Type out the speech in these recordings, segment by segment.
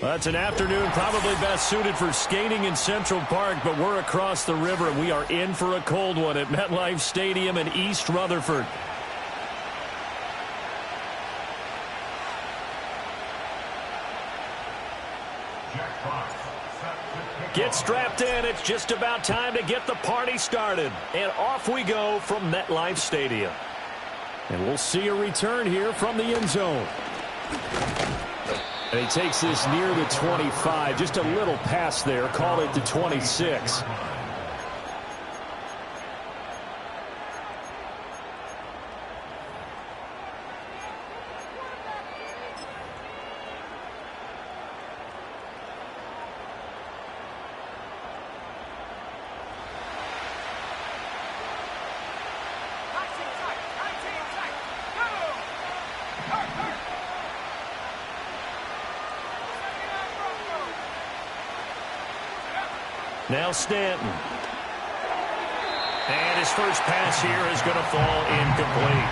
Well, it's an afternoon probably best suited for skating in Central Park, but we're across the river, and we are in for a cold one at MetLife Stadium in East Rutherford. Get strapped in. It's just about time to get the party started. And off we go from MetLife Stadium. And we'll see a return here from the end zone. And he takes this near the 25. Just a little pass there. Call it the 26. Now Stanton. And his first pass here is going to fall incomplete.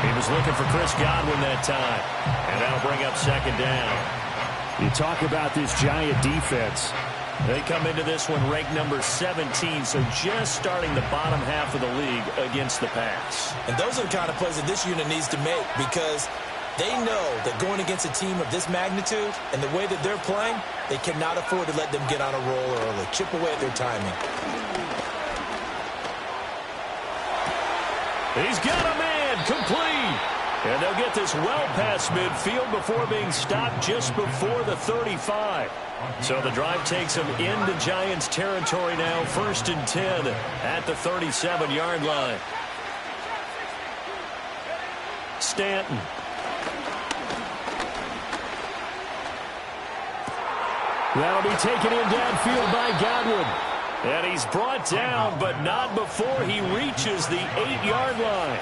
He was looking for Chris Godwin that time. And that'll bring up second down. You talk about this Giant defense. They come into this one ranked number 17, so just starting the bottom half of the league against the pass. And those are the kind of plays that this unit needs to make, because they know that going against a team of this magnitude and the way that they're playing, they cannot afford to let them get on a roll early. Chip away at their timing. He's got a man complete. And they'll get this well past midfield before being stopped just before the 35. So the drive takes them into Giants territory now. 1st and 10 at the 37-yard line. Stanton. That'll be taken in downfield by Godwin. And he's brought down, but not before he reaches the 8-yard line.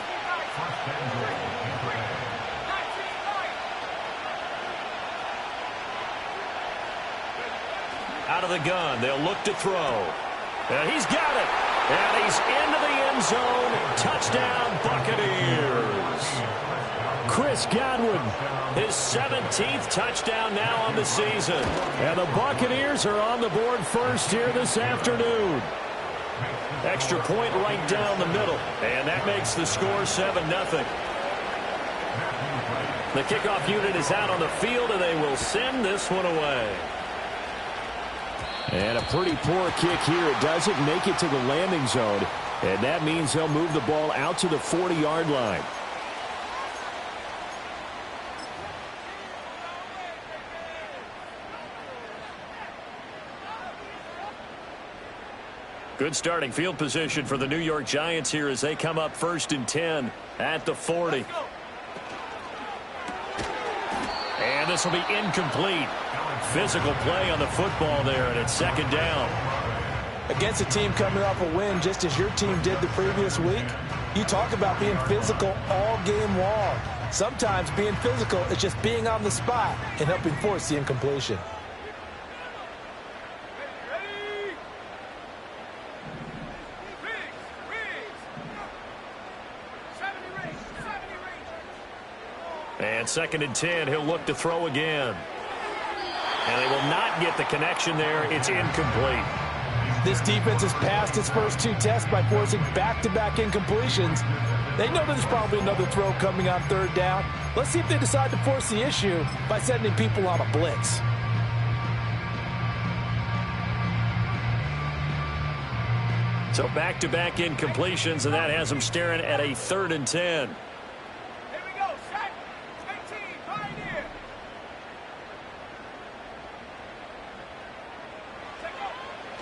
Out of the gun, they'll look to throw. And he's got it. And he's into the end zone. Touchdown, Buccaneers. Chris Godwin, his 17th touchdown now on the season. And the Buccaneers are on the board first here this afternoon. Extra point right down the middle. And that makes the score 7-0. The kickoff unit is out on the field, and they will send this one away. And a pretty poor kick here. It doesn't make it to the landing zone. And that means they'll move the ball out to the 40-yard line. Good starting field position for the New York Giants here as they come up 1st and 10 at the 40. And this will be incomplete. Physical play on the football there, and it's 2nd down. Against a team coming off a win just as your team did the previous week, you talk about being physical all game long. Sometimes being physical is just being on the spot and helping force the incompletion. And 2nd and 10, he'll look to throw again. And they will not get the connection there. It's incomplete. This defense has passed its first 2 tests by forcing back-to-back incompletions. They know there's probably another throw coming on 3rd down. Let's see if they decide to force the issue by sending people on a blitz. So back-to-back incompletions, and that has them staring at a 3rd and 10.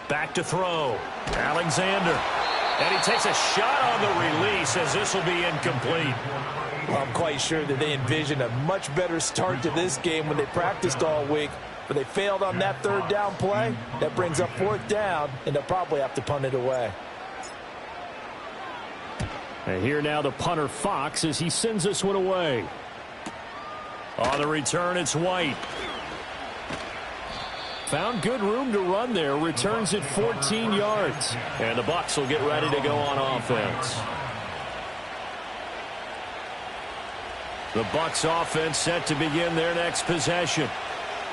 Back to throw. Alexander. And he takes a shot on the release as this will be incomplete. Well, I'm quite sure that they envisioned a much better start to this game when they practiced all week. But they failed on that 3rd down play. That brings up 4th down, and they'll probably have to punt it away. And here now the punter Fox as he sends this one away. On the return, it's White. Found good room to run there. Returns at 14 yards. And the Bucs will get ready to go on offense. The Bucs offense set to begin their next possession.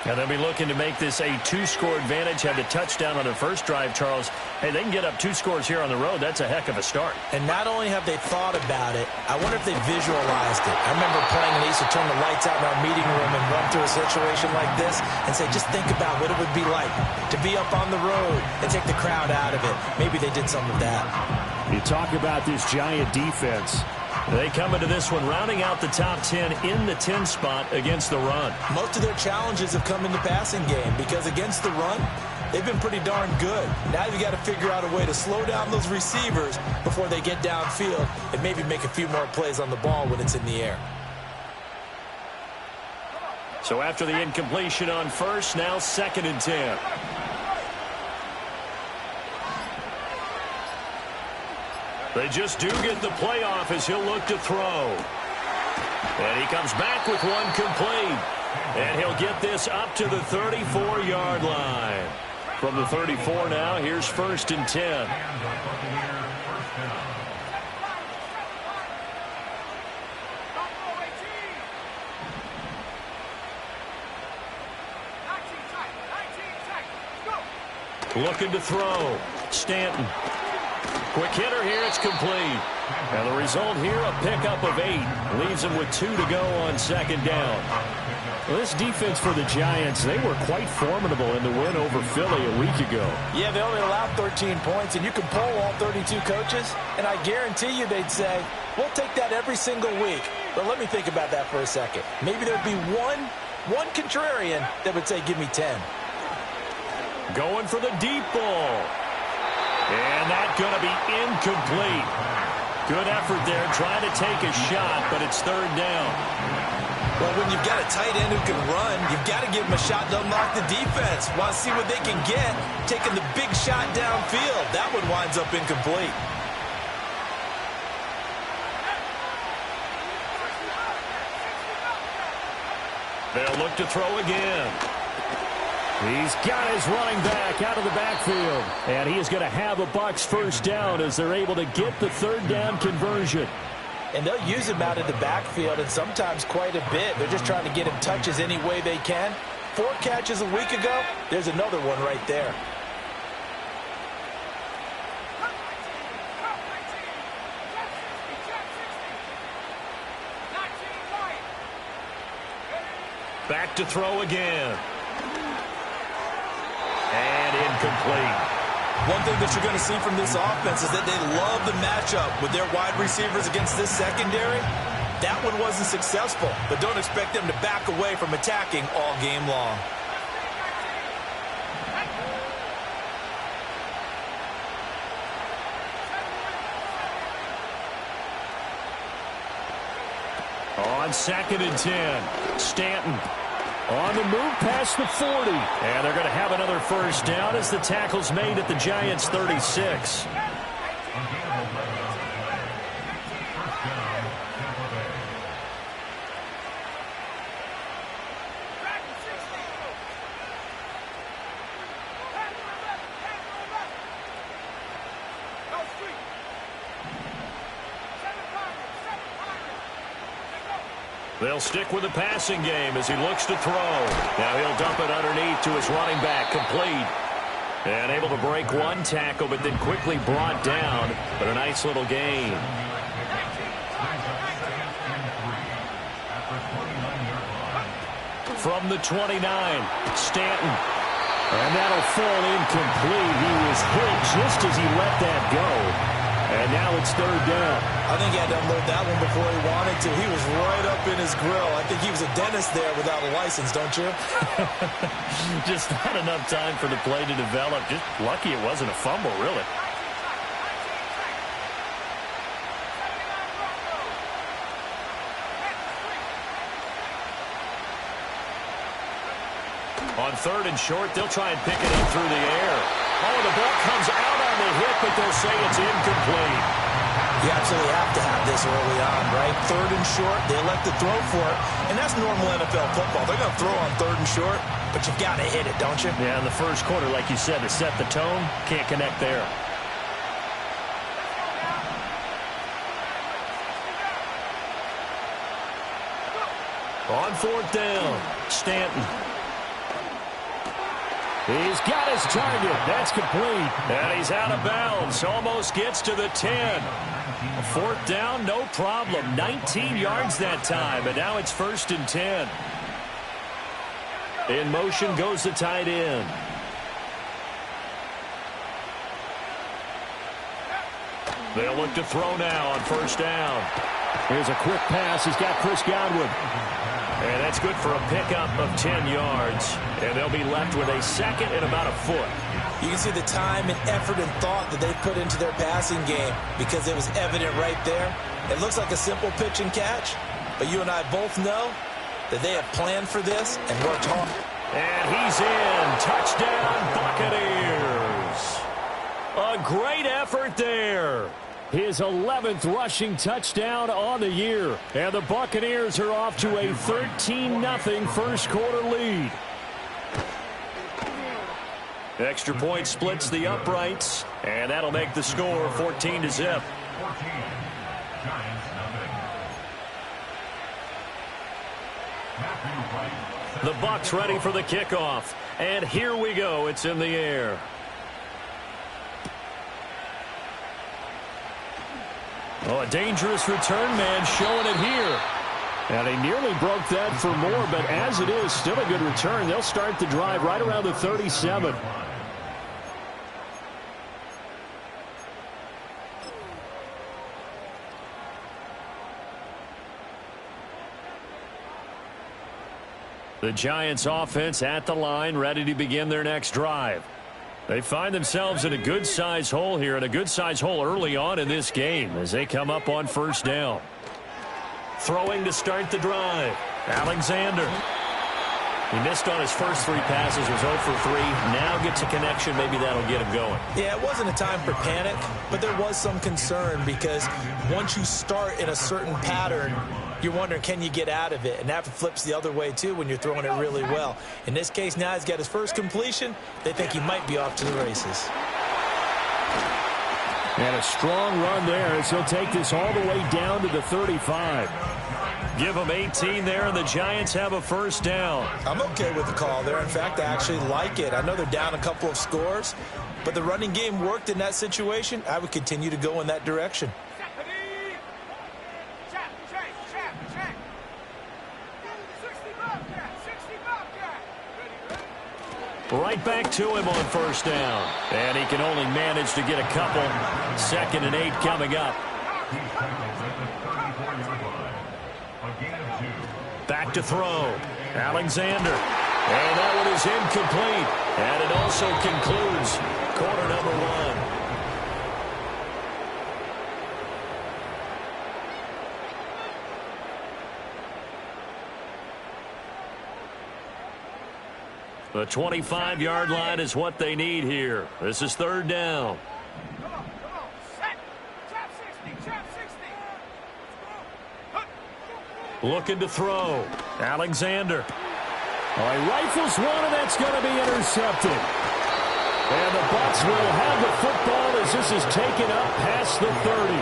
And they'll be looking to make this a 2-score advantage. Had the touchdown on their first drive, Charles. Hey, they can get up 2 scores here on the road. That's a heck of a start. And not only have they thought about it, I wonder if they visualized it. I remember playing and they used to turn the lights out in our meeting room and run through a situation like this and say, just think about what it would be like to be up on the road and take the crowd out of it. Maybe they did some of that. You talk about this Giant defense. They come into this one rounding out the top 10 in the 10 spot against the run. Most of their challenges have come in the passing game because against the run, they've been pretty darn good. Now you got to figure out a way to slow down those receivers before they get downfield and maybe make a few more plays on the ball when it's in the air. So after the incompletion on first, now 2nd and 10. They just do get the playoff as he'll look to throw. And he comes back with one complete. And he'll get this up to the 34-yard line. From the 34 now, here's 1st and 10. Looking to throw. Stanton. Quick hitter here, it's complete. And the result here, a pickup of 8. Leaves him with 2 to go on 2nd down. Well, this defense for the Giants, they were quite formidable in the win over Philly a week ago. Yeah, they only allowed 13 points, and you can poll all 32 coaches, and I guarantee you they'd say, we'll take that every single week. But let me think about that for a second. Maybe there'd be one contrarian that would say, give me 10. Going for the deep ball. And that's going to be incomplete. Good effort there trying to take a shot, but it's 3rd down. Well, when you've got a tight end who can run, you've got to give him a shot to unlock the defense. Want to see what they can get, taking the big shot downfield. That one winds up incomplete. They'll look to throw again. He's got his running back out of the backfield. And he is going to have a Bucs 1st down as they're able to get the 3rd down conversion. And they'll use him out of the backfield, and sometimes quite a bit. They're just trying to get him touches any way they can. 4 catches a week ago. There's another one right there. Back to throw again. And incomplete. One thing that you're going to see from this offense is that they love the matchup with their wide receivers against this secondary. That one wasn't successful, but don't expect them to back away from attacking all game long. On 2nd and 10, Stanton on the move past the 40. And they're going to have another 1st down as the tackle's made at the Giants' 36. They'll stick with the passing game as he looks to throw. Now he'll dump it underneath to his running back, complete. And able to break one tackle, but then quickly brought down. But a nice little gain. From the 29, Stanton. And that'll fall incomplete. He was hit just as he let that go. And now it's 3rd down. I think he had to unload that one before he wanted to. He was right up in his grill. I think he was a dentist there without a license, don't you? Just not enough time for the play to develop. Just lucky it wasn't a fumble, really. On 3rd and short, they'll try and pick it up through the air. Oh, the ball comes out on the hit, but they'll say it's incomplete. You absolutely have to have this early on, right? 3rd and short, they elect to throw for it, and that's normal NFL football. They're going to throw on 3rd and short, but you've got to hit it, don't you? Yeah, in the first quarter, like you said, to set the tone, can't connect there. On 4th down, Stanton. He's got his target. That's complete. And he's out of bounds. Almost gets to the 10. A fourth down, no problem. 19 yards that time, and now it's 1st and 10. In motion goes the tight end. They'll look to throw now on 1st down. Here's a quick pass. He's got Chris Godwin. And that's good for a pickup of 10 yards. And they'll be left with a 2nd and about a foot. You can see the time and effort and thought that they put into their passing game because it was evident right there. It looks like a simple pitch and catch, but you and I both know that they have planned for this and worked hard. And he's in. Touchdown, Buccaneers. A great effort there. His 11th rushing touchdown on the year. And the Buccaneers are off to a 13-0 first quarter lead. Extra point splits the uprights, and that'll make the score 14-0. The Bucs ready for the kickoff. And here we go. It's in the air. Oh, a dangerous return man showing it here. And he nearly broke that for more, but as it is, still a good return. They'll start the drive right around the 37. The Giants offense at the line, ready to begin their next drive. They find themselves in a good-sized hole here, and a good-sized hole early on in this game as they come up on 1st down. Throwing to start the drive. Alexander. He missed on his first 3 passes, was 0 for 3. Now gets a connection. Maybe that'll get him going. Yeah, it wasn't a time for panic, but there was some concern because once you start in a certain pattern, you're wondering, can you get out of it? And that flips the other way, too, when you're throwing it really well. In this case, now he's got his first completion. They think he might be off to the races. And a strong run there as he'll take this all the way down to the 35. Give them 18 there, and the Giants have a 1st down. I'm okay with the call there. In fact, I actually like it. I know they're down a couple of scores, but the running game worked in that situation. I would continue to go in that direction. Right back to him on 1st down. And he can only manage to get a couple. 2nd and 8 coming up. Back to throw. Alexander. And that one is incomplete. And it also concludes quarter number 1. The 25-yard line is what they need here. This is 3rd down. Looking to throw. Alexander. He rifles one, and that's going to be intercepted. And the Bucs will have the football as this is taken up past the 30.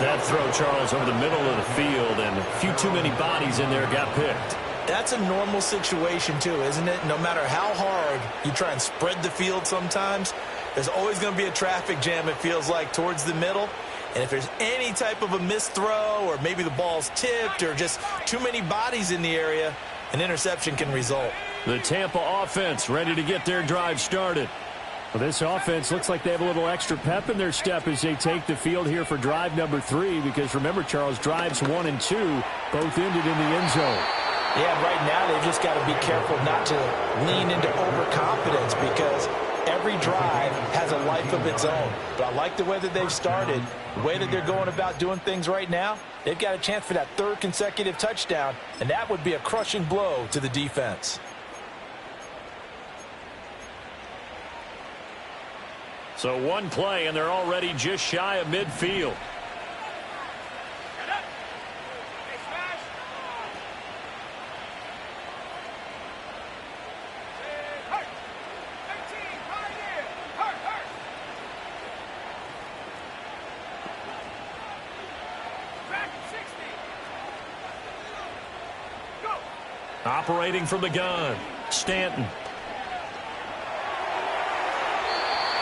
That throw, Charles, over the middle of the field, and a few too many bodies in there got picked. That's a normal situation, too, isn't it? No matter how hard you try and spread the field sometimes, there's always going to be a traffic jam, it feels like, towards the middle. And if there's any type of a missed throw or maybe the ball's tipped or just too many bodies in the area, an interception can result. The Tampa offense ready to get their drive started. Well, this offense looks like they have a little extra pep in their step as they take the field here for drive number 3 because, remember, Charles, drives 1 and 2 both ended in the end zone. Yeah, right now they've just got to be careful not to lean into overconfidence because every drive has a life of its own. But I like the way that they've started, the way that they're going about doing things right now. They've got a chance for that 3rd consecutive touchdown, and that would be a crushing blow to the defense. So one play, and they're already just shy of midfield. Operating from the gun, Stanton.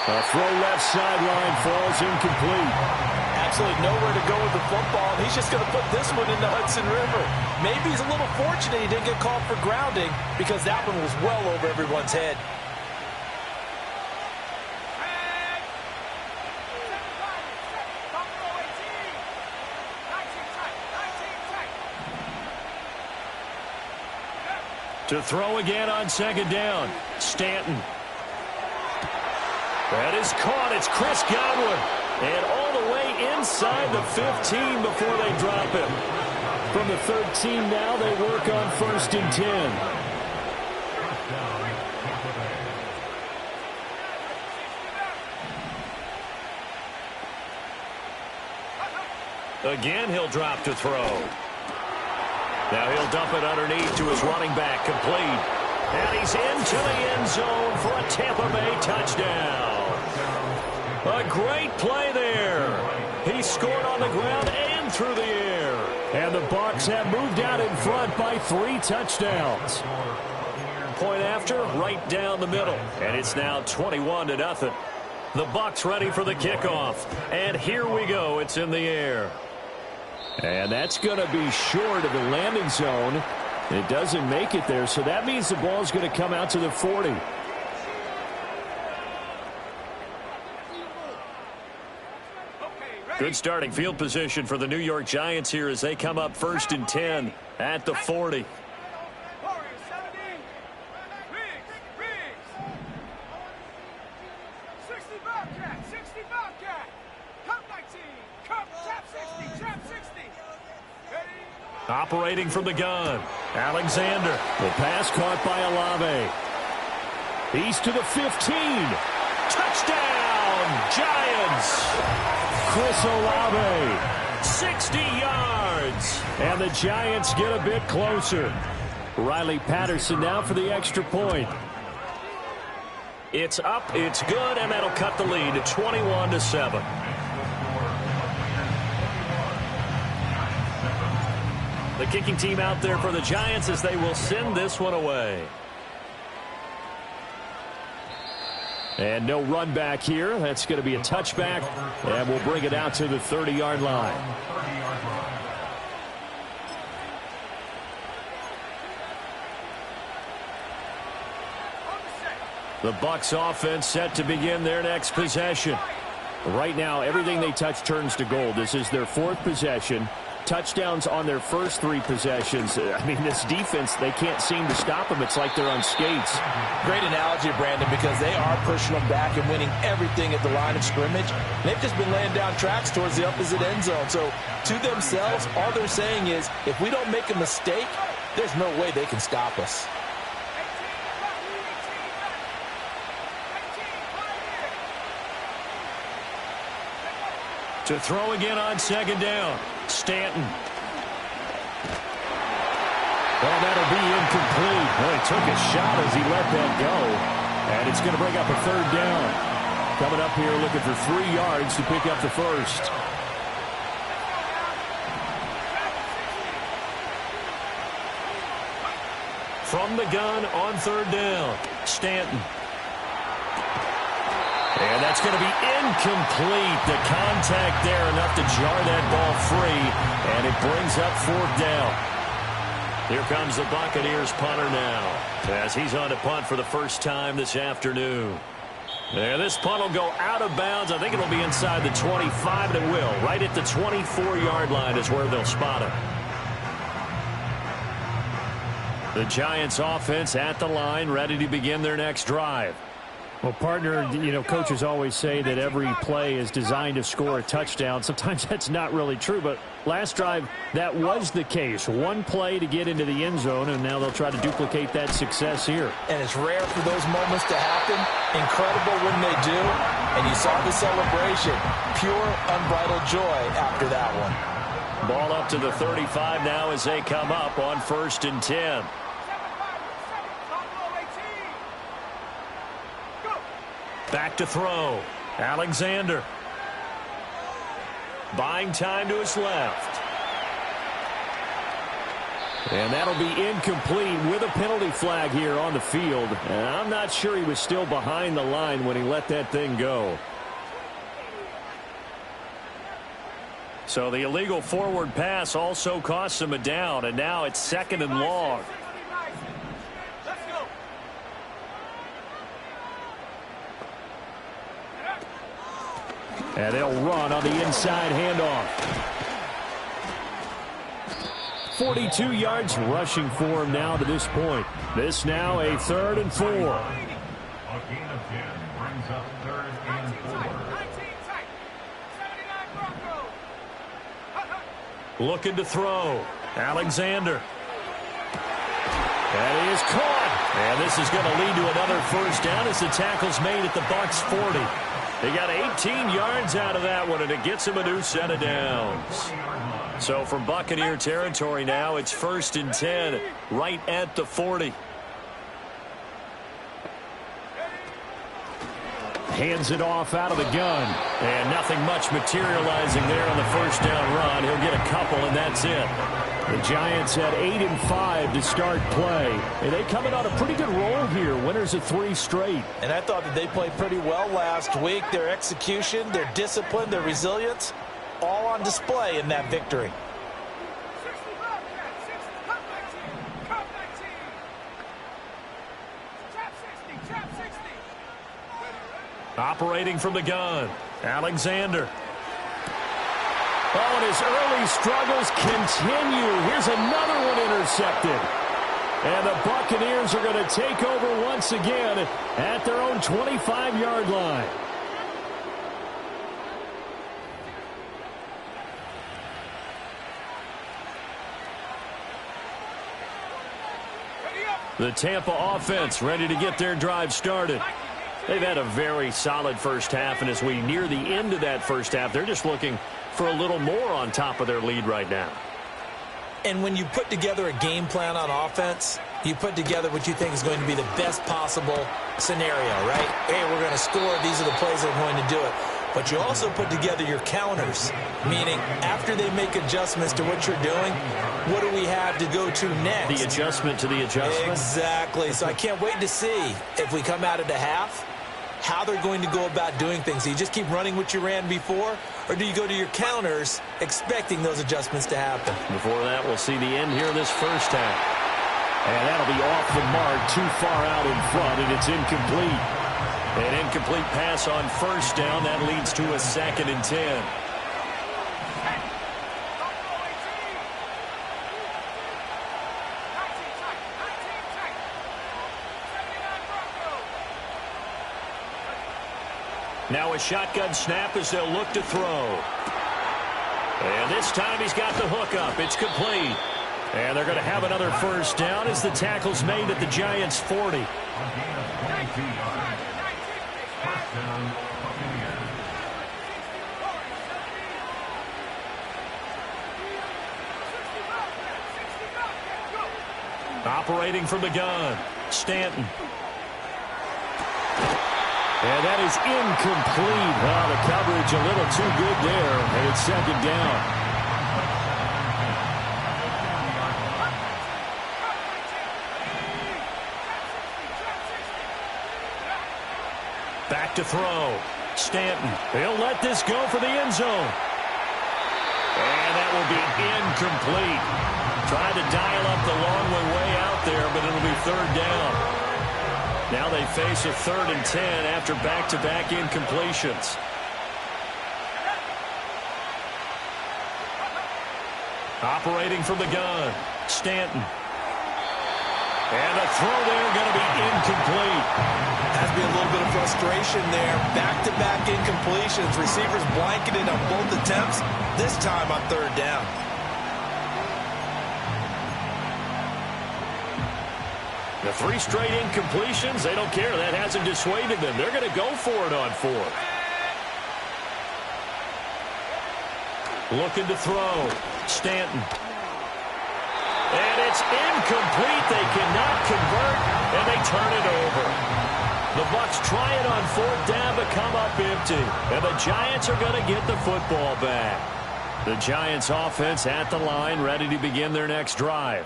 A throw left sideline falls incomplete. Absolutely nowhere to go with the football. He's just going to put this one in the Hudson River. Maybe he's a little fortunate he didn't get called for grounding because that one was well over everyone's head. To throw again on second down. Stanton. That is caught. It's Chris Godwin. And all the way inside the 15 before they drop him. From the 13 now, they work on 1st and 10. Again, he'll drop to throw. Now he'll dump it underneath to his running back, complete. And he's into the end zone for a Tampa Bay touchdown. A great play there. He scored on the ground and through the air. And the Bucs have moved out in front by 3 touchdowns. Point after, right down the middle. And it's now 21-0. The Bucs ready for the kickoff. And here we go. It's in the air. And that's going to be short of the landing zone. It doesn't make it there, so that means the ball's going to come out to the 40. Good starting field position for the New York Giants here as they come up 1st and 10 at the 40. Operating from the gun, Alexander. The pass caught by Olave. He's to the 15. Touchdown, Giants! Chris Olave. 60 yards. And the Giants get a bit closer. Riley Patterson now for the extra point. It's up, it's good, and that'll cut the lead to 21-7. The kicking team out there for the Giants as they will send this one away. And no run back here. That's going to be a touchback, and we'll bring it out to the 30-yard line. The Bucs offense set to begin their next possession. Right now, everything they touch turns to gold. This is their 4th possession. Touchdowns on their first 3 possessions. I mean, this defense, they can't seem to stop them. It's like they're on skates. Great analogy, Brandon, because they are pushing them back and winning everything at the line of scrimmage. They've just been laying down tracks towards the opposite end zone. So, to themselves, all they're saying is, if we don't make a mistake, there's no way they can stop us. To throw again on second down, Stanton. Well, that'll be incomplete. Well, he took a shot as he let that go. And it's going to bring up a 3rd down. Coming up here looking for 3 yards to pick up the first. From the gun on 3rd down, Stanton. And that's going to be incomplete. The contact there enough to jar that ball free. And it brings up 4th down. Here comes the Buccaneers punter now, as he's on to punt for the first time this afternoon. And this punt will go out of bounds. I think it'll be inside the 25, and it will. Right at the 24-yard line is where they'll spot it. The Giants offense at the line, ready to begin their next drive. Well, partner, you know, coaches always say that every play is designed to score a touchdown. Sometimes that's not really true, but last drive, that was the case. One play to get into the end zone, and now they'll try to duplicate that success here. And it's rare for those moments to happen. Incredible when they do. And you saw the celebration. Pure, unbridled joy after that one. Ball up to the 35 now as they come up on 1st and 10. Back to throw. Alexander. Buying time to his left. And that'll be incomplete with a penalty flag here on the field. And I'm not sure he was still behind the line when he let that thing go. So the illegal forward pass also costs him a down, and now it's 2nd and long. And they'll run on the inside handoff. 42 yards rushing for him now to this point. This now a 3rd and 4. A gain of 10 brings up 3rd and 4. Looking to throw. Alexander. And he is caught. And this is going to lead to another first down as the tackle's made at the Bucs 40. They got 18 yards out of that one, and it gets him a new set of downs. So from Buccaneer territory now, it's 1st and 10 right at the 40. Hands it off out of the gun. And nothing much materializing there on the first down run. He'll get a couple, and that's it. The Giants had 8 and 5 to start play. And they coming on a pretty good roll here. Winners of 3 straight. And I thought that they played pretty well last week. Their execution, their discipline, their resilience, all on display in that victory. Operating from the gun, Alexander. Oh, and his early struggles continue. Here's another one intercepted. And the Buccaneers are going to take over once again at their own 25-yard line. The Tampa offense ready to get their drive started. They've had a very solid first half, and as we near the end of that first half, they're just looking for a little more on top of their lead right now. And when you put together a game plan on offense, you put together what you think is going to be the best possible scenario, right? Hey, we're going to score. These are the plays that are going to do it. But you also put together your counters, meaning after they make adjustments to what you're doing, what do we have to go to next? The adjustment to the adjustment? Exactly. So I can't wait to see if we come out at the half, how they're going to go about doing things. Do you just keep running what you ran before, or do you go to your counters expecting those adjustments to happen? Before that, we'll see the end here in this first half. And that'll be off the mark, too far out in front, and it's incomplete. An incomplete pass on first down. That leads to a 2nd and 10. Now a shotgun snap as they'll look to throw. And this time he's got the hook up. It's complete. And they're going to have another first down as the tackle's made at the Giants' 40. Operating from the gun, Stanton. And that is incomplete. Well, the coverage a little too good there, and it's 2nd down. Back to throw. Stanton. He'll let this go for the end zone. And that will be incomplete. Tried to dial up the long way out there, but it'll be 3rd down. Now they face a 3rd and 10 after back-to-back incompletions. Operating from the gun, Stanton. And the throw there going to be incomplete. Has to be a little bit of frustration there. Back-to-back incompletions. Receivers blanketed on both attempts, this time on 3rd down. The 3 straight incompletions, they don't care. That hasn't dissuaded them. They're going to go for it on 4th. Looking to throw. Stanton. And it's incomplete. They cannot convert, and they turn it over. The Bucs try it on 4th down but come up empty. And the Giants are going to get the football back. The Giants offense at the line, ready to begin their next drive.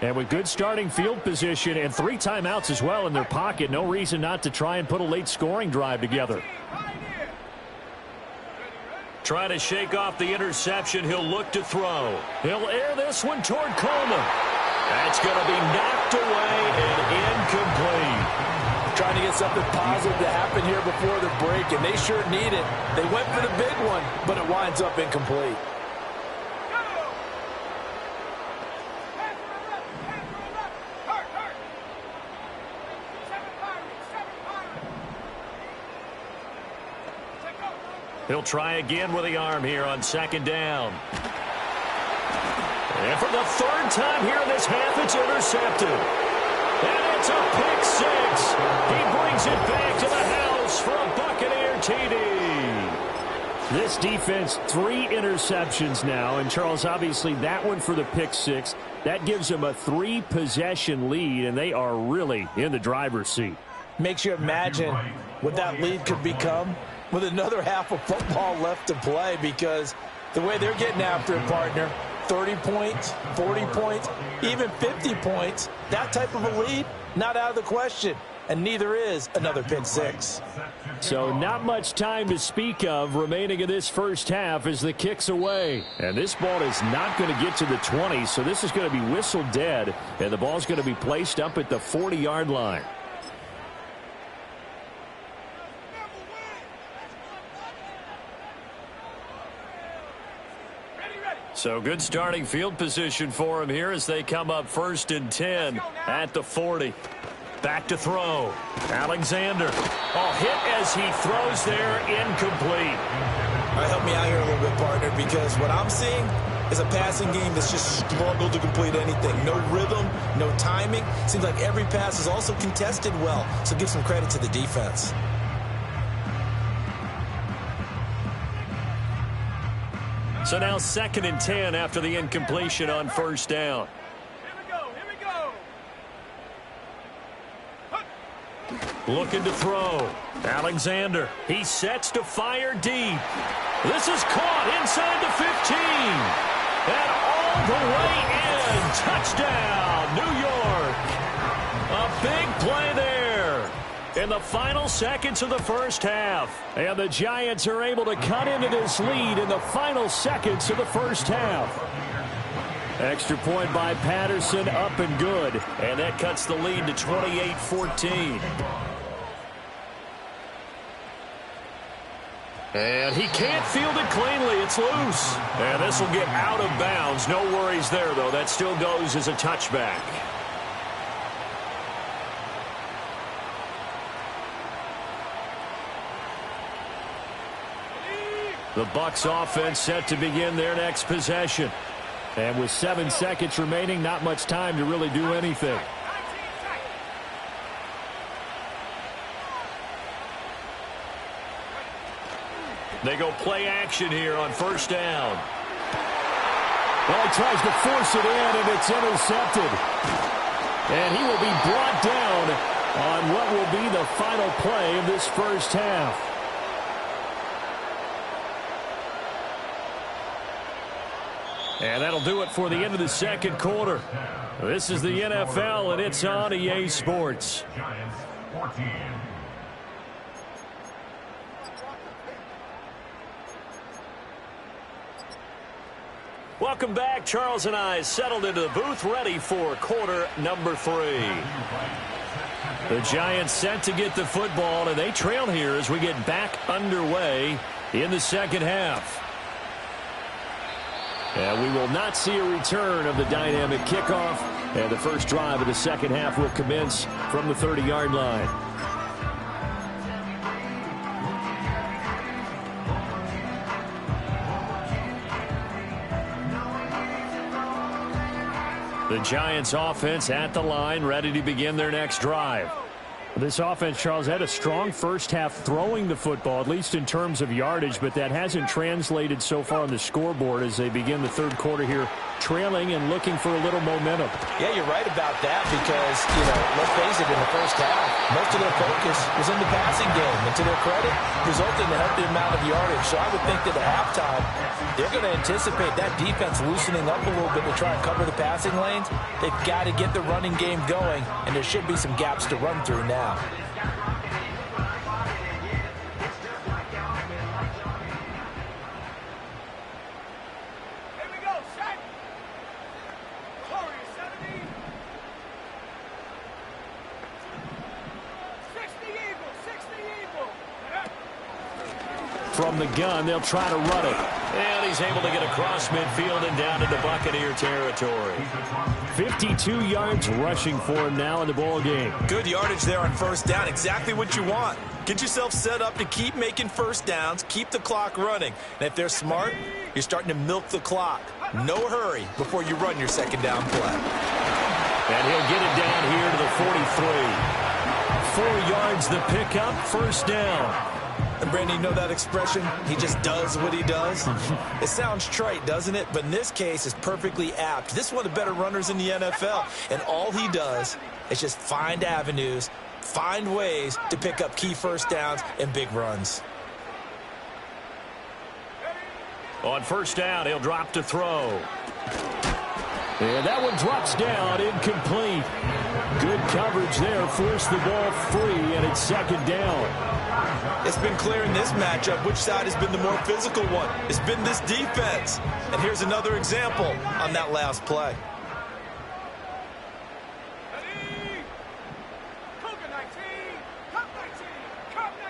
And with good starting field position and 3 timeouts as well in their pocket, no reason not to try and put a late scoring drive together. Trying to shake off the interception. He'll look to throw. He'll air this one toward Coleman. That's going to be knocked away and incomplete. Trying to get something positive to happen here before the break, and they sure need it. They went for the big one, but it winds up incomplete. He'll try again with the arm here on 2nd down. And for the 3rd time here in this half, it's intercepted. And it's a pick 6. He brings it back to the house for a Buccaneer TD. This defense, 3 interceptions now. And, Charles, obviously that one for the pick 6. That gives them a 3-possession lead, and they are really in the driver's seat. Makes you imagine what that lead could become with another half of football left to play, because the way they're getting after it, partner, 30 points, 40 points, even 50 points, that type of a lead, not out of the question. And neither is another pick 6. So not much time to speak of remaining in this first half as the kick's away. And this ball is not going to get to the 20, so this is going to be whistled dead, and the ball's going to be placed up at the 40-yard line. So good starting field position for him here as they come up 1st and 10 at the 40. Back to throw. Alexander. Hit as he throws there, incomplete. All right, help me out here a little bit, partner, because what I'm seeing is a passing game that's just struggled to complete anything. No rhythm, no timing. Seems like every pass is also contested well, so give some credit to the defense. So now 2nd and 10 after the incompletion on 1st down. Looking to throw. Alexander. He sets to fire deep. This is caught inside the 15. And all the way in. Touchdown, New York. A big play there in the final seconds of the first half. And the Giants are able to cut into this lead in the final seconds of the first half. Extra point by Patterson, up and good. And that cuts the lead to 28-14. And he can't field it cleanly. It's loose. And this will get out of bounds. No worries there, though. That still goes as a touchback. The Bucs offense set to begin their next possession. And with 7 seconds remaining, not much time to really do anything. They go play action here on 1st down. Well, he tries to force it in, and it's intercepted. And he will be brought down on what will be the final play of this first half. And that'll do it for the end of the 2nd quarter. This is the NFL, and it's on EA Sports. Giants 14. Welcome back. Charles and I settled into the booth, ready for quarter number 3. The Giants set to get the football, and they trail here as we get back underway in the 2nd half. And we will not see a return of the dynamic kickoff. And the first drive of the 2nd half will commence from the 30-yard line. The Giants offense at the line, ready to begin their next drive. This offense, Charles, had a strong first half throwing the football, at least in terms of yardage, but that hasn't translated so far on the scoreboard as they begin the third quarter here, trailing and looking for a little momentum. Yeah, you're right about that because, let's face it, in the first half, most of their focus was in the passing game. And to their credit, resulted in a healthy amount of yardage. So I would think that at halftime, they're going to anticipate that defense loosening up a little bit to try and cover the passing lanes. They've got to get the running game going, and there should be some gaps to run through now. Here we go, set. Corey, 70. 60 Eagle, 60 Eagle. From the gun, they'll try to run it. And he's able to get across midfield and down into Buccaneer territory. 52 yards rushing for him now in the ball game. Good yardage there on first down. Exactly what you want. Get yourself set up to keep making first downs, keep the clock running. And if they're smart, you're starting to milk the clock. No hurry before you run your second down play. And he'll get it down here to the 43. 4 yards the pickup, first down. And Brandon, you know that expression? He just does what he does. It sounds trite, doesn't it? But in this case, it's perfectly apt. This is one of the better runners in the NFL. And all he does is just find avenues, find ways to pick up key first downs and big runs. On first down, he'll drop to throw. And that one drops down, incomplete. Good coverage there, forced the ball free, and it's second down. It's been clear in this matchup which side has been the more physical one. It's been this defense. And here's another example on that last play. Ready? Cougar 19, Cup 19, Cup 19,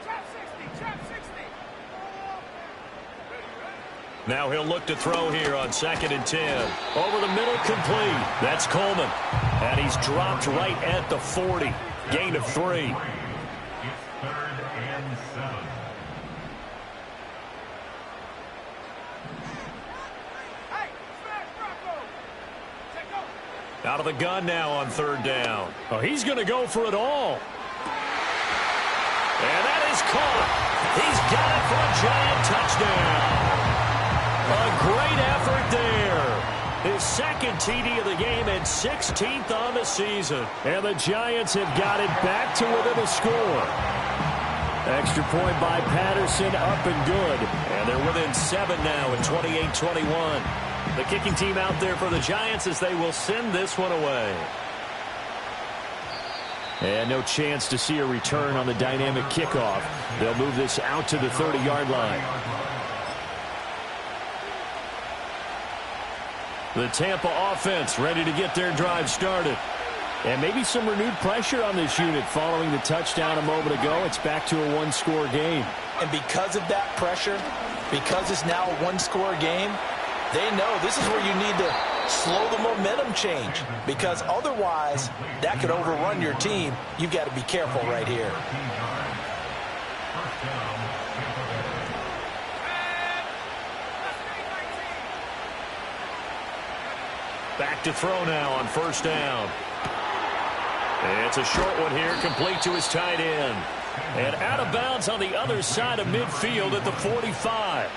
trap 60, trap 60. Now he'll look to throw here on 2nd and 10. Over the middle, complete. That's Coleman. And he's dropped right at the 40. Gain of 3. Out of the gun now on third down. Oh, he's going to go for it all. And that is caught. He's got it for a giant touchdown. A great effort there. His second TD of the game and 16th on the season. And the Giants have got it back to within a score. Extra point by Patterson, up and good. And they're within 7 now at 28-21. The kicking team out there for the Giants as they will send this one away. And no chance to see a return on the dynamic kickoff. They'll move this out to the 30-yard line. The Tampa offense ready to get their drive started. And maybe some renewed pressure on this unit following the touchdown a moment ago. It's back to a one-score game. And because of that pressure, because it's now a one-score game, they know this is where you need to slow the momentum change, because otherwise that could overrun your team. You've got to be careful right here. Back to throw now on first down. It's a short one here, complete to his tight end. And out of bounds on the other side of midfield at the 45.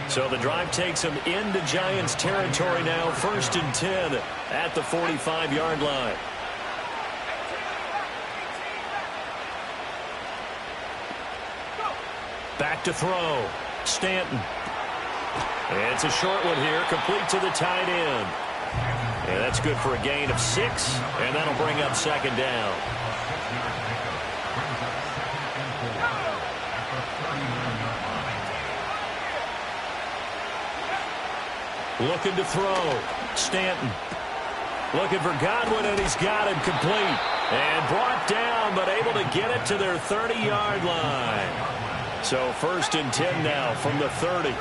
So the drive takes him into Giants territory now, 1st and 10 at the 45-yard line. Back to throw. Stanton. It's a short one here, complete to the tight end. And that's good for a gain of 6, and that'll bring up second down. Looking to throw. Stanton. Looking for Godwin, and he's got him complete. And brought down, but able to get it to their 30-yard line. So 1st and 10 now from the 30.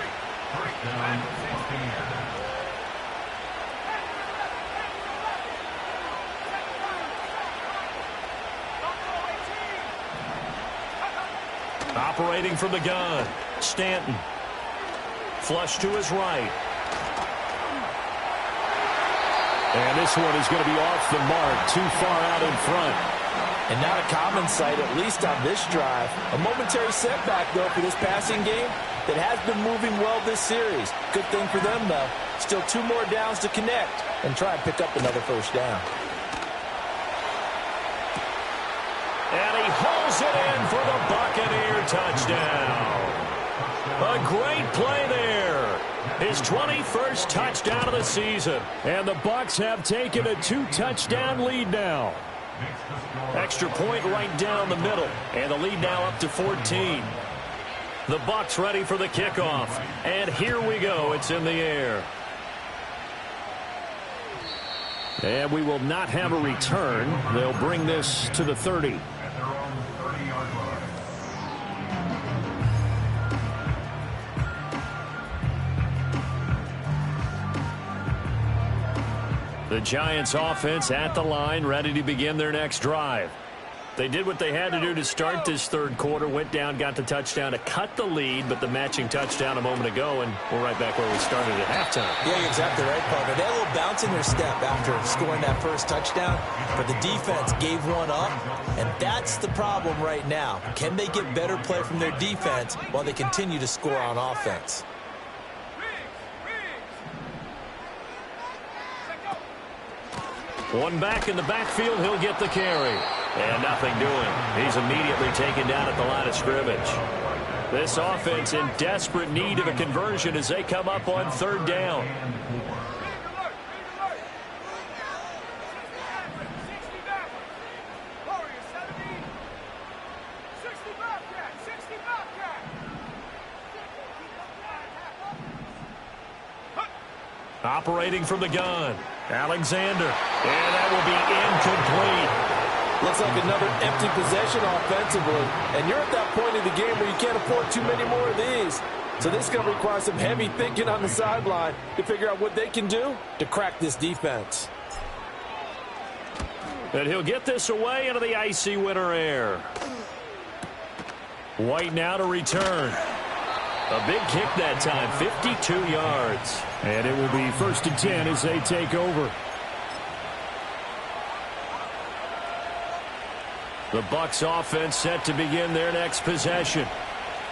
Operating from the gun. Stanton. Flush to his right. And this one is going to be off the mark, too far out in front. And not a common sight, at least on this drive. A momentary setback, though, for this passing game that has been moving well this series. Good thing for them, though. Still 2 more downs to connect and try and pick up another first down. And he hauls it in for the Buccaneer touchdown. A great play there. His 21st touchdown of the season. And the Bucs have taken a 2-touchdown lead now. Extra point right down the middle. And the lead now up to 14. The Bucs ready for the kickoff. And here we go. It's in the air. And we will not have a return. They'll bring this to the 30. At their own 30-yard line. The Giants offense at the line, ready to begin their next drive. They did what they had to do to start this third quarter, went down, got the touchdown to cut the lead, but the matching touchdown a moment ago, and we're right back where we started at halftime. Yeah, you're exactly right, partner. They had a little bounce in their step after scoring that first touchdown, but the defense gave one up, and that's the problem right now. Can they get better play from their defense while they continue to score on offense? One back in the backfield, he'll get the carry. And nothing doing. He's immediately taken down at the line of scrimmage. This offense in desperate need of a conversion as they come up on third down. Operating from the gun, Alexander. And that will be incomplete. Looks like another empty possession offensively. And you're at that point in the game where you can't afford too many more of these. So this is going to require some heavy thinking on the sideline to figure out what they can do to crack this defense. And he'll get this away into the icy winter air. White now to return. A big kick that time, 52 yards. And it will be 1st and 10 as they take over. The Bucs offense set to begin their next possession.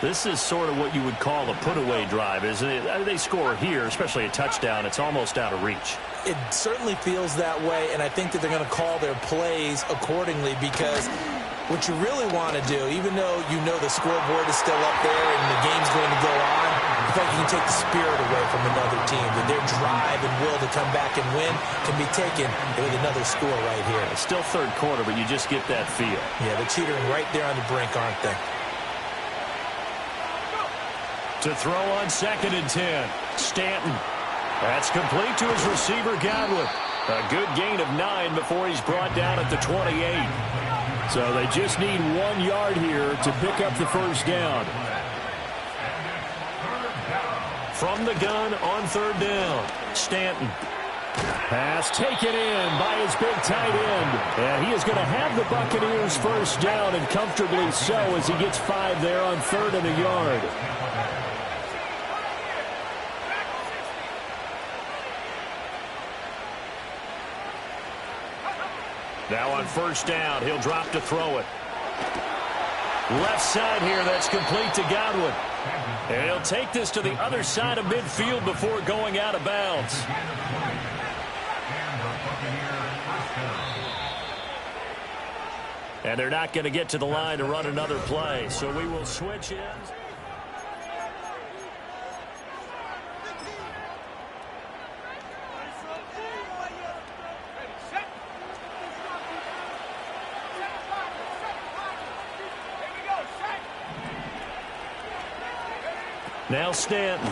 This is sort of what you would call a put-away drive, isn't it? They score here, especially a touchdown. It's almost out of reach. It certainly feels that way, and I think that they're going to call their plays accordingly because what you really want to do, even though you know the scoreboard is still up there and the game's going to go on, I feel like you can take the spirit away from another team, that their drive and will to come back and win can be taken with another score right here. It's still third quarter, but you just get that feel. Yeah, they're teetering right there on the brink, aren't they? To throw on 2nd and 10, Stanton. That's complete to his receiver, Godwin. A good gain of 9 before he's brought down at the 28. So they just need 1 yard here to pick up the first down. From the gun on third down, Stanton. Pass taken in by his big tight end. And he is going to have the Buccaneers first down, and comfortably so, as he gets 5 there on 3rd and a yard. Now on first down, he'll drop to throw it. Left side here, that's complete to Godwin. And he'll take this to the other side of midfield before going out of bounds. And they're not going to get to the line to run another play, so we will switch in. Now Stanton.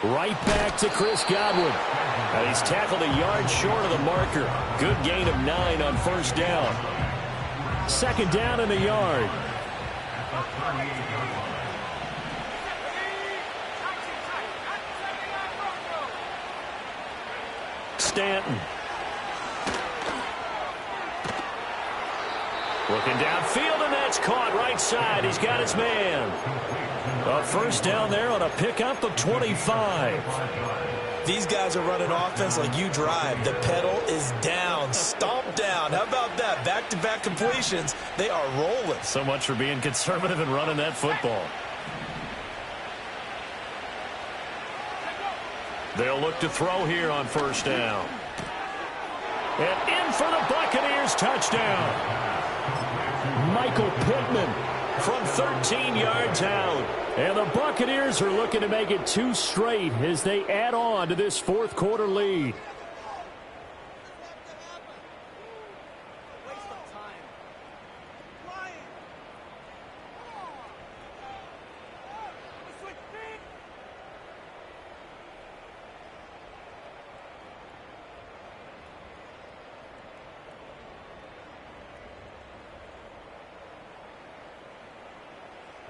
Right back to Chris Godwin. And he's tackled a yard short of the marker. Good gain of 9 on first down. 2nd down and a yard. Stanton. Looking downfield, and that's caught right side. He's got his man. A first down there on a pickup of 25. These guys are running offense like you drive. The pedal is down, stomp down. How about that? Back-to-back completions. They are rolling. So much for being conservative and running that football. They'll look to throw here on first down. And in for the Buccaneers, touchdown. Michael Pittman from 13 yards out. And the Buccaneers are looking to make it 2 straight as they add on to this fourth quarter lead.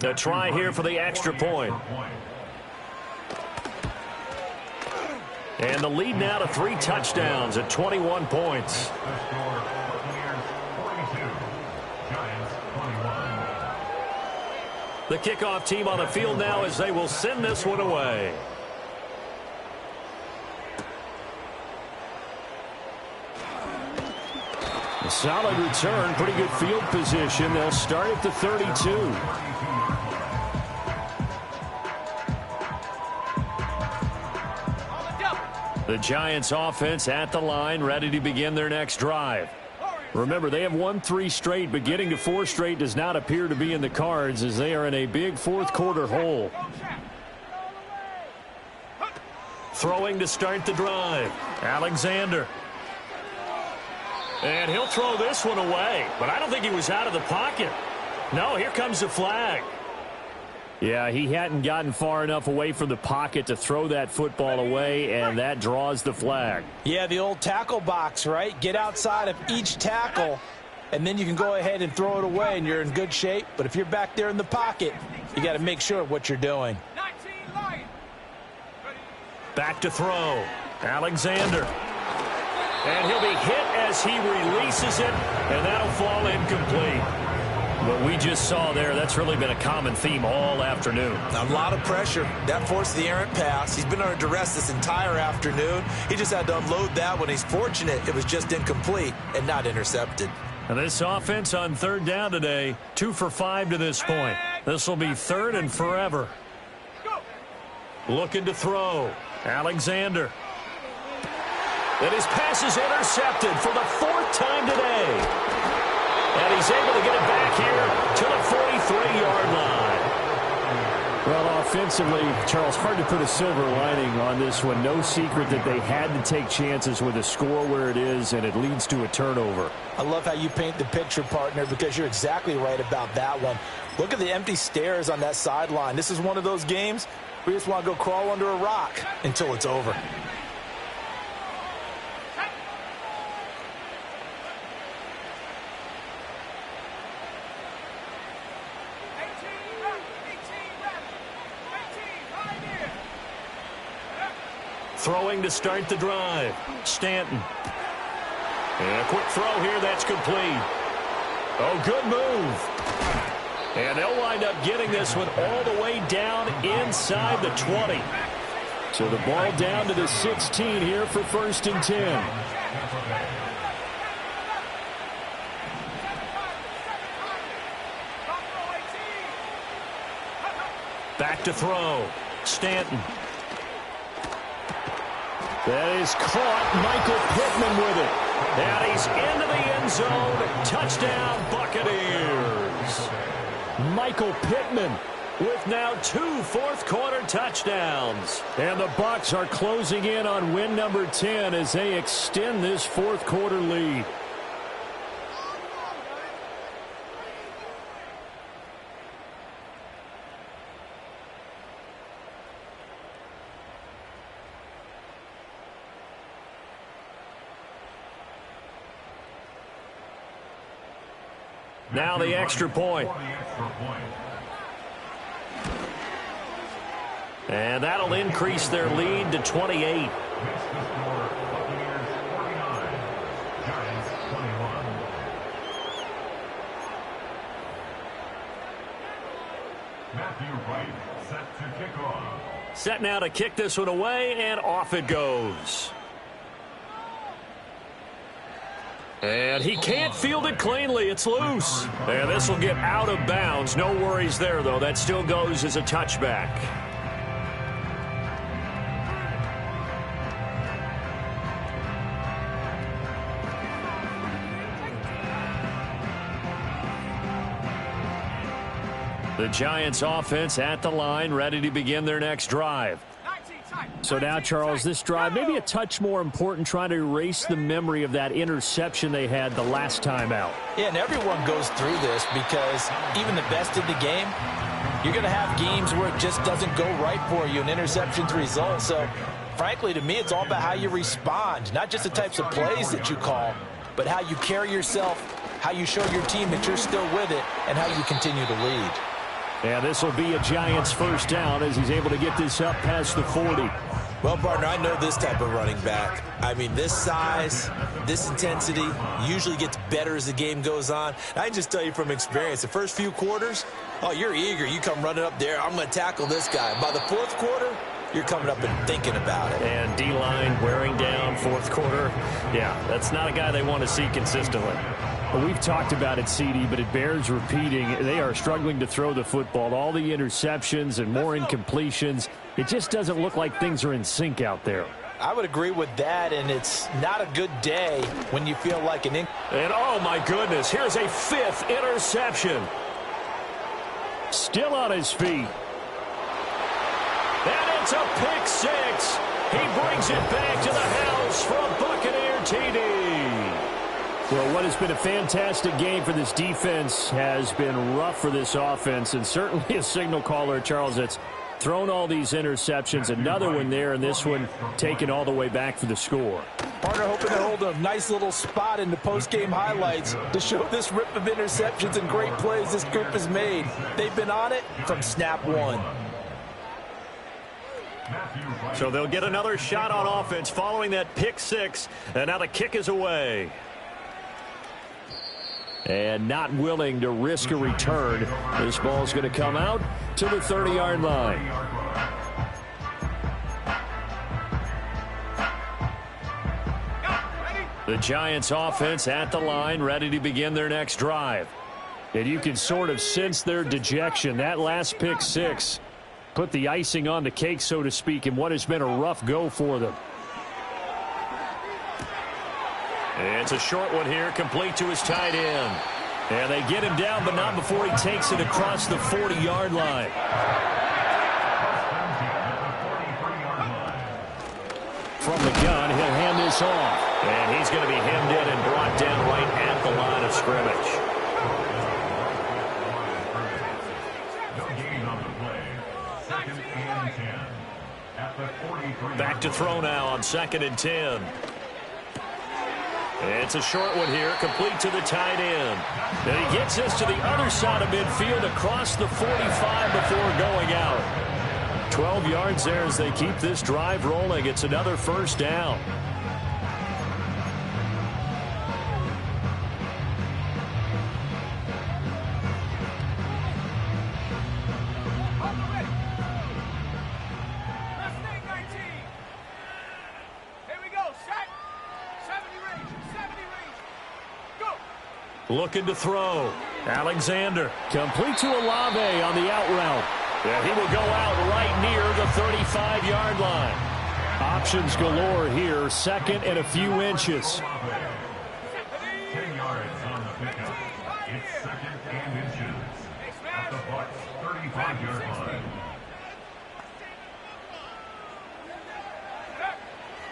A try here for the extra point. And the lead now to 3 touchdowns at 21 points. The kickoff team on the field now as they will send this one away. A solid return, pretty good field position. They'll start at the 32. The Giants offense at the line, ready to begin their next drive. Remember, they have won 3 straight, but getting to 4 straight does not appear to be in the cards as they are in a big fourth quarter hole. Throwing to start the drive, Alexander. And he'll throw this one away, but I don't think he was out of the pocket. No, here comes the flag. Yeah, he hadn't gotten far enough away from the pocket to throw that football away, and that draws the flag. Yeah, the old tackle box, right? Get outside of each tackle, and then you can go ahead and throw it away, and you're in good shape. But if you're back there in the pocket, you got to make sure of what you're doing. Back to throw, Alexander. And he'll be hit as he releases it, and that'll fall incomplete. What we just saw there, that's really been a common theme all afternoon. A lot of pressure. That forced the errant pass. He's been under duress this entire afternoon. He just had to unload that one. He's fortunate it was just incomplete and not intercepted. And this offense on third down today, 2 for 5 to this point. This will be 3rd and forever. Looking to throw, Alexander. And his pass is intercepted for the 4th time today. And he's able to get it back here to the 43-yard line. Well, offensively, Charles, hard to put a silver lining on this one. No secret that they had to take chances with a score where it is, and it leads to a turnover. I love how you paint the picture, partner, because you're exactly right about that one. Look at the empty stares on that sideline. This is one of those games where you just want to go crawl under a rock until it's over. Throwing to start the drive, Stanton. And a quick throw here, that's complete. Oh, good move. And they'll wind up getting this one all the way down inside the 20. So the ball down to the 16 here for 1st and 10. Back to throw, Stanton. That is caught. Michael Pittman with it. And he's into the end zone. Touchdown, Buccaneers. Michael Pittman with now 2 fourth-quarter touchdowns. And the Bucs are closing in on win number 10 as they extend this fourth-quarter lead. Now the extra point. And that'll increase their lead to 28. Matthew Wright set to kick off. Set now to kick this one away, and off it goes. And he can't field it cleanly. It's loose. And this will get out of bounds. No worries there, though. That still goes as a touchback. The Giants offense at the line, ready to begin their next drive. So now, Charles, this drive maybe a touch more important, trying to erase the memory of that interception they had the last time out. Yeah, and everyone goes through this because even the best in the game, you're going to have games where it just doesn't go right for you, an interception's result. So, frankly, to me, it's all about how you respond, not just the types of plays that you call, but how you carry yourself, how you show your team that you're still with it, and how you continue to lead. And this will be a Giants first down as he's able to get this up past the 40. Well, partner, I know this type of running back. I mean, this size, this intensity usually gets better as the game goes on. I can just tell you from experience, the first few quarters, oh, you're eager. You come running up there, I'm going to tackle this guy. By the fourth quarter, you're coming up and thinking about it. And D-line wearing down fourth quarter. Yeah, that's not a guy they want to see consistently. Well, we've talked about it, CD, but it bears repeating. They are struggling to throw the football. All the interceptions and more incompletions. It just doesn't look like things are in sync out there. I would agree with that, and it's not a good day when you feel like an... And, oh, my goodness, here's a fifth interception. Still on his feet. And it's a pick six. He brings it back to the house for a Buccaneer TD. Well, what has been a fantastic game for this defense has been rough for this offense, and certainly a signal caller, Charles, that's thrown all these interceptions. Another one there, and this one taken all the way back for the score. Partner hoping to hold a nice little spot in the post-game highlights to show this rip of interceptions and great plays this group has made. They've been on it from snap one. So they'll get another shot on offense following that pick six, and now the kick is away. And not willing to risk a return. This ball's going to come out to the 30-yard line. The Giants offense at the line, ready to begin their next drive. And you can sort of sense their dejection. That last pick six put the icing on the cake, so to speak, in what has been a rough go for them. It's a short one here, complete to his tight end. And they get him down, but not before he takes it across the 40-yard line. From the gun, he'll hand this off. And he's going to be hemmed in and brought down right at the line of scrimmage. Back to throw now on 2nd and 10. It's a short one here, complete to the tight end. And he gets this to the other side of midfield across the 45 before going out. 12 yards there as they keep this drive rolling. It's another first down. Looking to throw. Alexander. Complete to Olave on the out route. Yeah, he will go out right near the 35-yard line. Options galore here. 2nd and a few inches. 10 yards on the pickup. It's 2nd and inches. At the Bucs 35-yard line.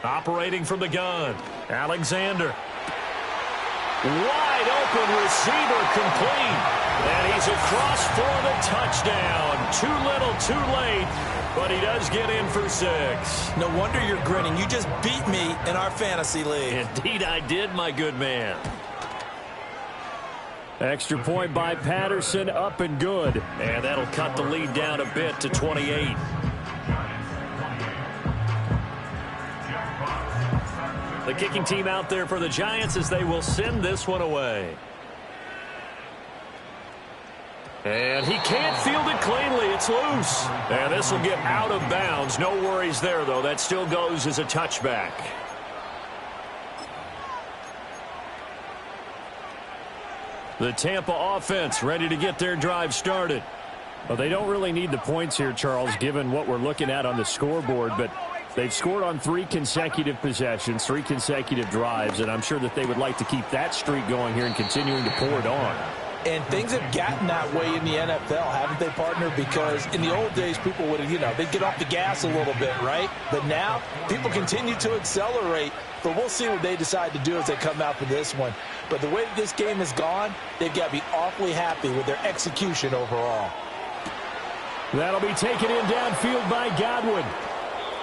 Operating from the gun. Alexander. Wide open receiver, complete. And he's across for the touchdown. Too little, too late. But he does get in for 6. No wonder you're grinning. You just beat me in our fantasy league. Indeed I did, my good man. Extra point by Patterson, up and good. And that'll cut the lead down a bit to 28. The kicking team out there for the Giants as they will send this one away. And he can't field it cleanly. It's loose. And this will get out of bounds. No worries there, though. That still goes as a touchback. The Tampa offense ready to get their drive started. Well, they don't really need the points here, Charles, given what we're looking at on the scoreboard, but they've scored on 3 consecutive possessions, 3 consecutive drives, and I'm sure that they would like to keep that streak going here and continuing to pour it on. And things have gotten that way in the NFL, haven't they, partner? Because in the old days, people would, they'd get off the gas a little bit, right? But now, people continue to accelerate. But we'll see what they decide to do as they come out for this one. But the way that this game has gone, they've got to be awfully happy with their execution overall. That'll be taken in downfield by Godwin.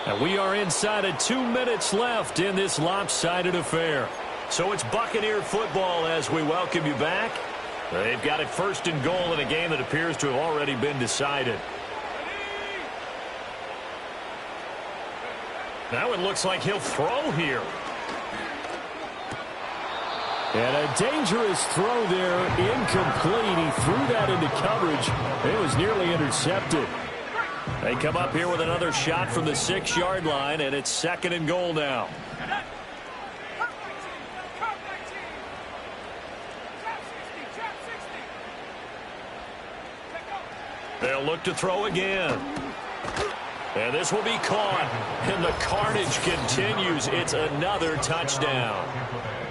And we are inside of 2 minutes left in this lopsided affair. So it's Buccaneer football as we welcome you back. They've got it 1st and goal in a game that appears to have already been decided. Now it looks like he'll throw here. And a dangerous throw there, incomplete. He threw that into coverage. It was nearly intercepted. They come up here with another shot from the 6-yard line, and it's 2nd and goal now. They'll look to throw again. And this will be caught. And the carnage continues. It's another touchdown.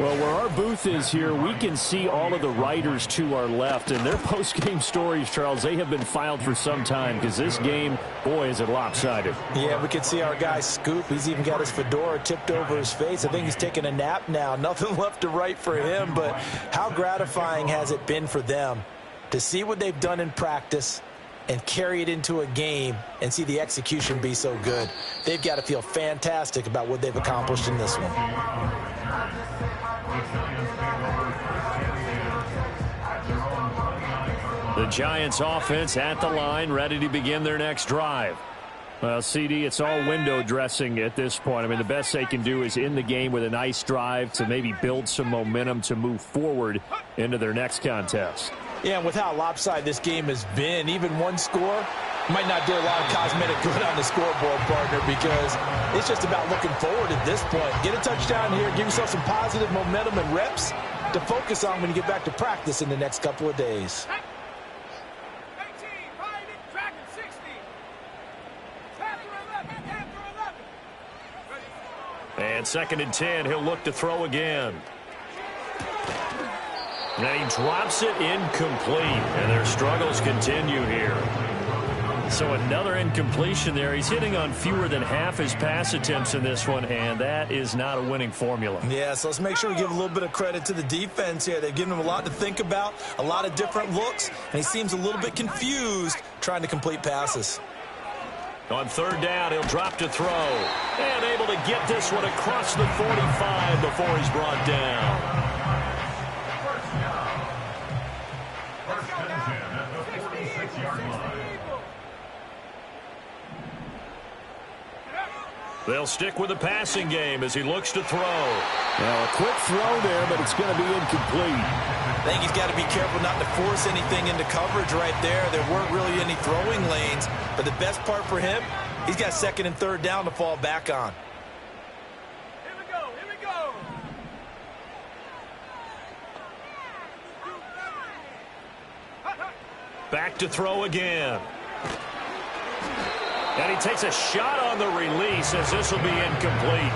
Well, where our booth is here, we can see all of the writers to our left. And their post-game stories, Charles, they have been filed for some time because this game, boy, is it lopsided. Yeah, we can see our guy Scoop. He's even got his fedora tipped over his face. I think he's taking a nap now. Nothing left to write for him. But how gratifying has it been for them to see what they've done in practice and carry it into a game and see the execution be so good. They've got to feel fantastic about what they've accomplished in this one. The Giants offense at the line, ready to begin their next drive. Well, CD, it's all window dressing at this point. I mean, the best they can do is in the game with a nice drive to maybe build some momentum to move forward into their next contest. Yeah, and with how lopsided this game has been, even one score might not do a lot of cosmetic good on the scoreboard, partner, because it's just about looking forward at this point. Get a touchdown here, give yourself some positive momentum and reps to focus on when you get back to practice in the next couple of days. 18, riding, tracking, 60. After 11. And 2nd and 10, he'll look to throw again. And he drops it incomplete, and their struggles continue here. So another incompletion there. He's hitting on fewer than half his pass attempts in this one, and that is not a winning formula. Yeah, so let's make sure we give a little bit of credit to the defense here. They've given him a lot to think about, a lot of different looks, and he seems a little bit confused trying to complete passes. On 3rd down, he'll drop to throw. And able to get this one across the 45 before he's brought down. They'll stick with the passing game as he looks to throw. Now, a quick throw there, but it's going to be incomplete. I think he's got to be careful not to force anything into coverage right there. There weren't really any throwing lanes, but the best part for him, he's got 2nd and 3rd down to fall back on. Here we go, here we go. Back to throw again. And he takes a shot on the release as this will be incomplete.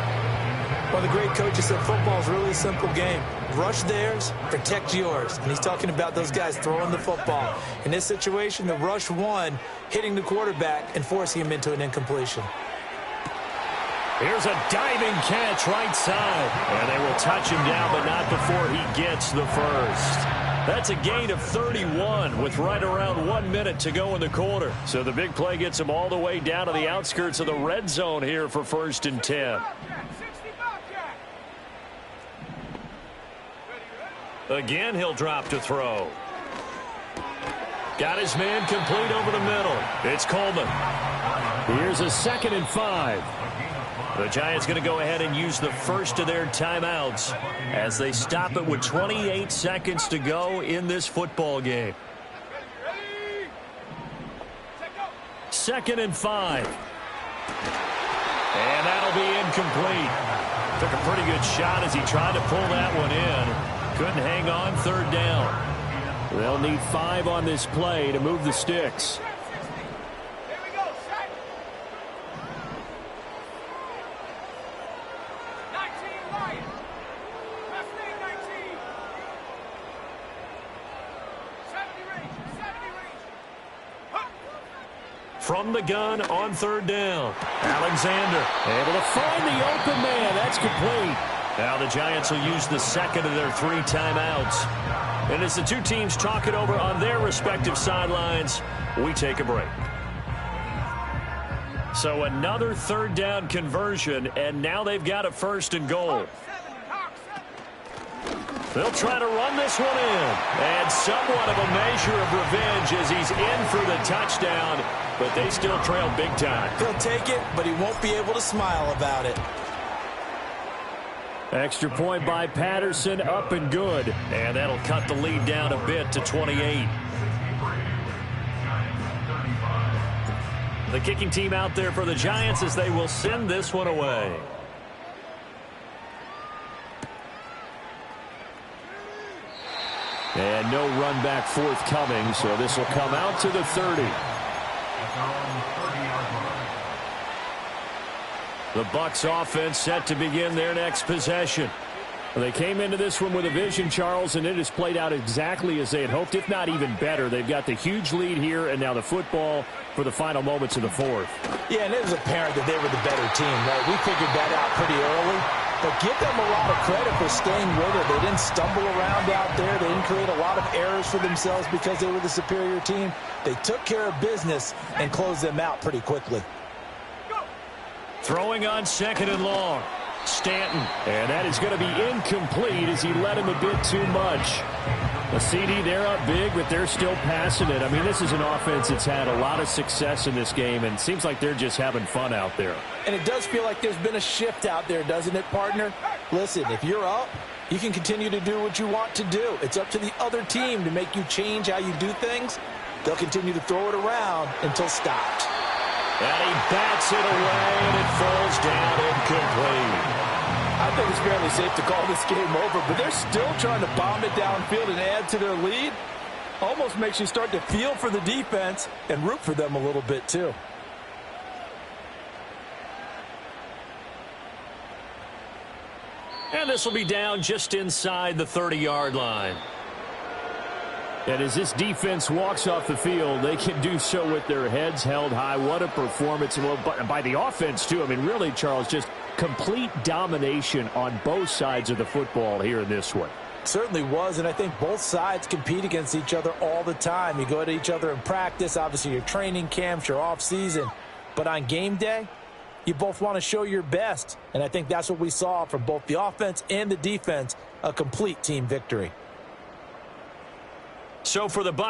Well, the great coach said football is really a simple game. Rush theirs, protect yours. And he's talking about those guys throwing the football. In this situation, the rush one, hitting the quarterback and forcing him into an incompletion. Here's a diving catch right side. And they will touch him down, but not before he gets the first. That's a gain of 31 with right around 1 minute to go in the quarter. So the big play gets him all the way down to the outskirts of the red zone here for 1st and 10. Again, he'll drop to throw. Got his man complete over the middle. It's Coleman. Here's a 2nd and 5. The Giants going to go ahead and use the first of their timeouts as they stop it with 28 seconds to go in this football game. 2nd and 5. And that'll be incomplete. Took a pretty good shot as he tried to pull that one in. Couldn't hang on 3rd down. They'll need 5 on this play to move the sticks. Here we go, set. 19 Lions. Musty 19. 70 range, 70 range. Huh. From the gun on 3rd down. Alexander able to find the open man. That's complete. Now the Giants will use the 2nd of their 3 timeouts. And as the two teams talk it over on their respective sidelines, we take a break. So another 3rd down conversion, and now they've got a 1st and goal. They'll try to run this one in. And somewhat of a measure of revenge as he's in for the touchdown, but they still trail big time. He'll take it, but he won't be able to smile about it. Extra point by Patterson, up and good. And that'll cut the lead down a bit to 28. The kicking team out there for the Giants as they will send this one away. And no run back forthcoming, so this will come out to the 30. The Bucs offense set to begin their next possession. They came into this one with a vision, Charles, and it has played out exactly as they had hoped, if not even better. They've got the huge lead here, and now the football for the final moments of the 4th. Yeah, and it was apparent that they were the better team, right? We figured that out pretty early. But give them a lot of credit for staying with it. They didn't stumble around out there. They didn't create a lot of errors for themselves because they were the superior team. They took care of business and closed them out pretty quickly. Throwing on 2nd and long. Stanton. And that is going to be incomplete as he led him a bit too much. The CD, they're up big, but they're still passing it. I mean, this is an offense that's had a lot of success in this game, and it seems like they're just having fun out there. And it does feel like there's been a shift out there, doesn't it, partner? Listen, if you're up, you can continue to do what you want to do. It's up to the other team to make you change how you do things. They'll continue to throw it around until stopped. And he bats it away, and it falls down incomplete. I think it's fairly safe to call this game over, but they're still trying to bomb it downfield and add to their lead. Almost makes you start to feel for the defense and root for them a little bit, too. And this will be down just inside the 30-yard line. And as this defense walks off the field, they can do so with their heads held high. What a performance by the offense, too. I mean, really, Charles, just complete domination on both sides of the football here in this one. Certainly was, and I think both sides compete against each other all the time. You go at each other in practice, obviously your training camps, your off-season. But on game day, you both want to show your best. And I think that's what we saw from both the offense and the defense, a complete team victory. So for the Bucs,